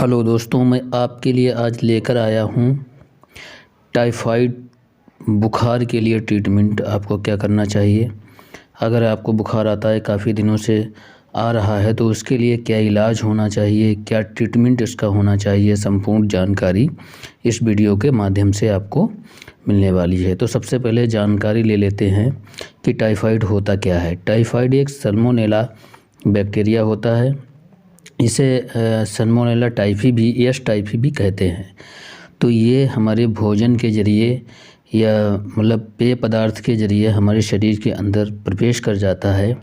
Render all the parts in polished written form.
Hello दोस्तों, मैं आपके लिए आज लेकर आया हूँ टाइफाइड बुखार के लिए ट्रीटमेंट। आपको क्या करना चाहिए अगर आपको बुखार आता है, काफ़ी दिनों से आ रहा है, तो उसके लिए क्या इलाज होना चाहिए, क्या ट्रीटमेंट इसका होना चाहिए, संपूर्ण जानकारी इस वीडियो के माध्यम से आपको मिलने वाली है। तो सबसे पहले जानकारी ले लेते हैं कि टाइफाइड होता क्या है। टाइफाइड एक सल्मोनेला बैक्टीरिया होता है। इसे सल्मोनेला टाइफी भी, एस टाइफी भी कहते हैं। तो ये हमारे भोजन के ज़रिए या मतलब पेय पदार्थ के ज़रिए हमारे शरीर के अंदर प्रवेश कर जाता है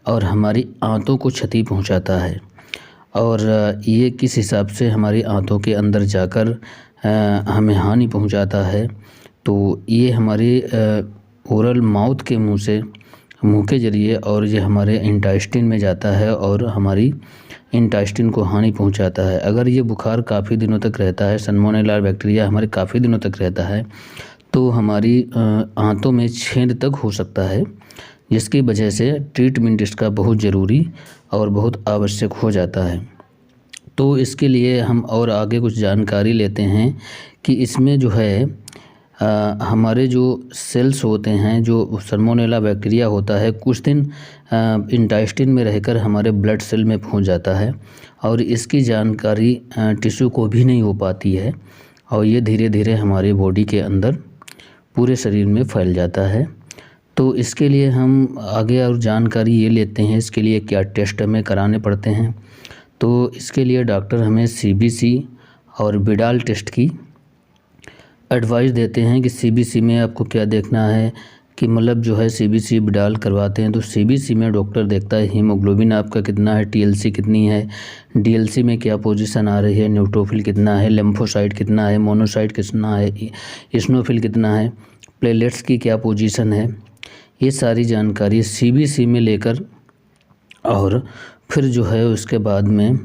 और हमारी आंतों को क्षति पहुंचाता है। और ये किस हिसाब से हमारी आंतों के अंदर जाकर हमें हानि पहुंचाता है, तो ये हमारे ओरल माउथ के मुंह के ज़रिए और ये हमारे इंटेस्टाइन में जाता है और हमारी इंटेस्टाइन को हानि पहुंचाता है। अगर ये बुखार काफ़ी दिनों तक रहता है, सल्मोनेला बैक्टीरिया हमारे काफ़ी दिनों तक रहता है, तो हमारी आंतों में छेद तक हो सकता है, जिसकी वजह से ट्रीटमेंट इसका बहुत ज़रूरी और बहुत आवश्यक हो जाता है। तो इसके लिए हम और आगे कुछ जानकारी लेते हैं कि इसमें जो है हमारे जो सेल्स होते हैं, जो सल्मोनेला बैक्टीरिया होता है, कुछ दिन इंटेस्टाइन में रहकर हमारे ब्लड सेल में पहुंच जाता है और इसकी जानकारी टिश्यू को भी नहीं हो पाती है और ये धीरे धीरे हमारे बॉडी के अंदर पूरे शरीर में फैल जाता है। तो इसके लिए हम आगे और जानकारी ये लेते हैं इसके लिए क्या टेस्ट हमें कराने पड़ते हैं। तो इसके लिए डॉक्टर हमें CBC और विडाल टेस्ट की एडवाइस देते हैं कि CBC में आपको क्या देखना है कि मतलब जो है CBC विडाल करवाते हैं तो CBC में डॉक्टर देखता है हीमोग्लोबिन आपका कितना है, TLC कितनी है, DLC में क्या पोजीशन आ रही है, न्यूट्रोफिल कितना है, लिम्फोसाइट कितना है, मोनोसाइट कितना है, इस्नोफिल कितना है, प्लेटलेट्स की क्या पोजीशन है। ये सारी जानकारी CBC में लेकर और फिर जो है उसके बाद में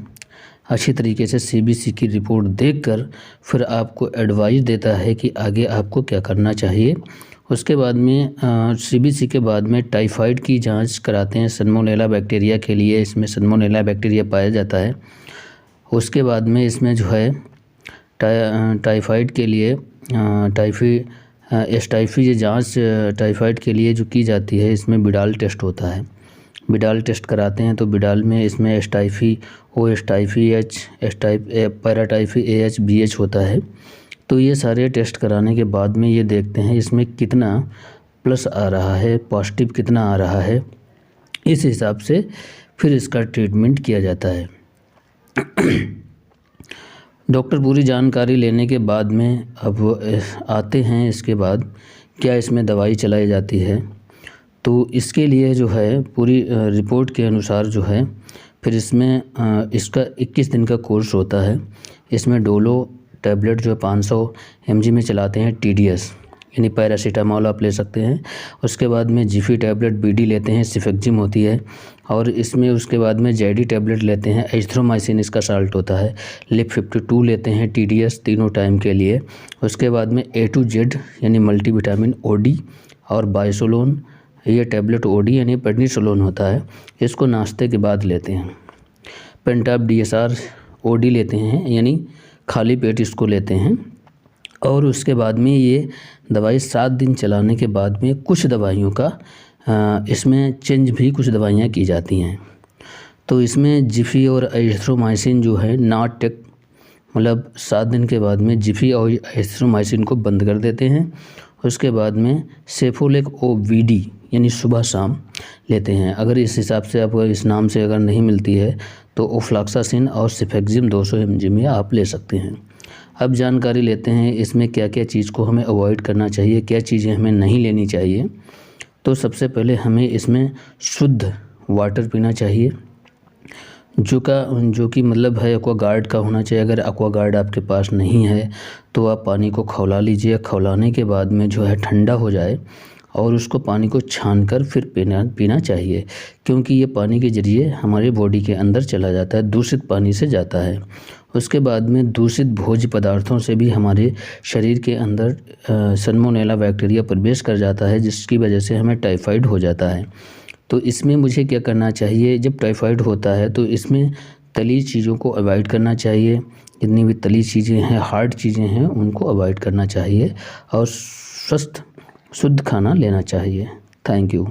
अच्छी तरीके से CBC की रिपोर्ट देखकर फिर आपको एडवाइस देता है कि आगे आपको क्या करना चाहिए। उसके बाद में CBC के बाद में टाइफाइड की जांच कराते हैं सल्मोनेला बैक्टीरिया के लिए। इसमें सल्मोनेला बैक्टीरिया पाया जाता है। उसके बाद में इसमें जो है टाइफाइड के लिए एस टाइफी ये जाँच टाइफाइड के लिए जो की जाती है, इसमें विडाल टेस्ट होता है। विडाल टेस्ट कराते हैं तो विडाल में इसमें S typhi O, S typhi H, paratyphi AH BH होता है। तो ये सारे टेस्ट कराने के बाद में ये देखते हैं इसमें कितना प्लस आ रहा है, पॉजिटिव कितना आ रहा है। इस हिसाब से फिर इसका ट्रीटमेंट किया जाता है। डॉक्टर पूरी जानकारी लेने के बाद में अब आते हैं इसके बाद क्या इसमें दवाई चलाई जाती है। तो इसके लिए जो है पूरी रिपोर्ट के अनुसार जो है फिर इसमें इसका 21 दिन का कोर्स होता है। इसमें डोलो टैबलेट जो 500 mg में चलाते हैं, TDS यानी पैरासीटामोल आप ले सकते हैं। उसके बाद में जिफी टैबलेट BD लेते हैं, सिफेक्जिम होती है। और इसमें उसके बाद में JD टैबलेट लेते हैं, एजिथ्रोमाइसिन इसका साल्ट होता है। लिप 52 लेते हैं TDS तीनों टाइम के लिए। उसके बाद में A to Z यानी मल्टीविटामिन OD और बाइसोलोन, ये टैबलेट OD यानी प्रेडनिसोलोन होता है, इसको नाश्ते के बाद लेते हैं। पेंटाप DSR OD लेते हैं यानी खाली पेट इसको लेते हैं। और उसके बाद में ये दवाई 7 दिन चलाने के बाद में कुछ दवाइयों का इसमें चेंज भी कुछ दवाइयाँ की जाती हैं। तो इसमें जिफी और एजिथ्रोमाइसिन जो है नॉट टेक, मतलब 7 दिन के बाद में जिफी और एजिथ्रोमाइसिन को बंद कर देते हैं। उसके बाद में सेफोलेक OVD यानी सुबह शाम लेते हैं। अगर इस हिसाब से आपको इस नाम से अगर नहीं मिलती है तो ओफ्लॉक्सासिन और सिफेक्जिम 200 mg में आप ले सकते हैं। अब जानकारी लेते हैं इसमें क्या क्या चीज़ को हमें अवॉइड करना चाहिए, क्या चीज़ें हमें नहीं लेनी चाहिए। तो सबसे पहले हमें इसमें शुद्ध वाटर पीना चाहिए, जो कि मतलब है एक्वागार्ड का होना चाहिए। अगर एक्वागार्ड आपके पास नहीं है तो आप पानी को खौला लीजिए। खौलाने के बाद में जो है ठंडा हो जाए और उसको पानी को छानकर फिर पीना चाहिए, क्योंकि ये पानी के ज़रिए हमारे बॉडी के अंदर चला जाता है, दूषित पानी से जाता है। उसके बाद में दूषित भोज्य पदार्थों से भी हमारे शरीर के अंदर सल्मोनेला बैक्टीरिया प्रवेश कर जाता है, जिसकी वजह से हमें टाइफाइड हो जाता है। तो इसमें मुझे क्या करना चाहिए, जब टाइफाइड होता है तो इसमें तली चीज़ों को अवॉइड करना चाहिए। जितनी भी तली चीज़ें हैं, हार्ड चीज़ें हैं, उनको अवॉइड करना चाहिए और स्वस्थ शुद्ध खाना लेना चाहिए। Thank you.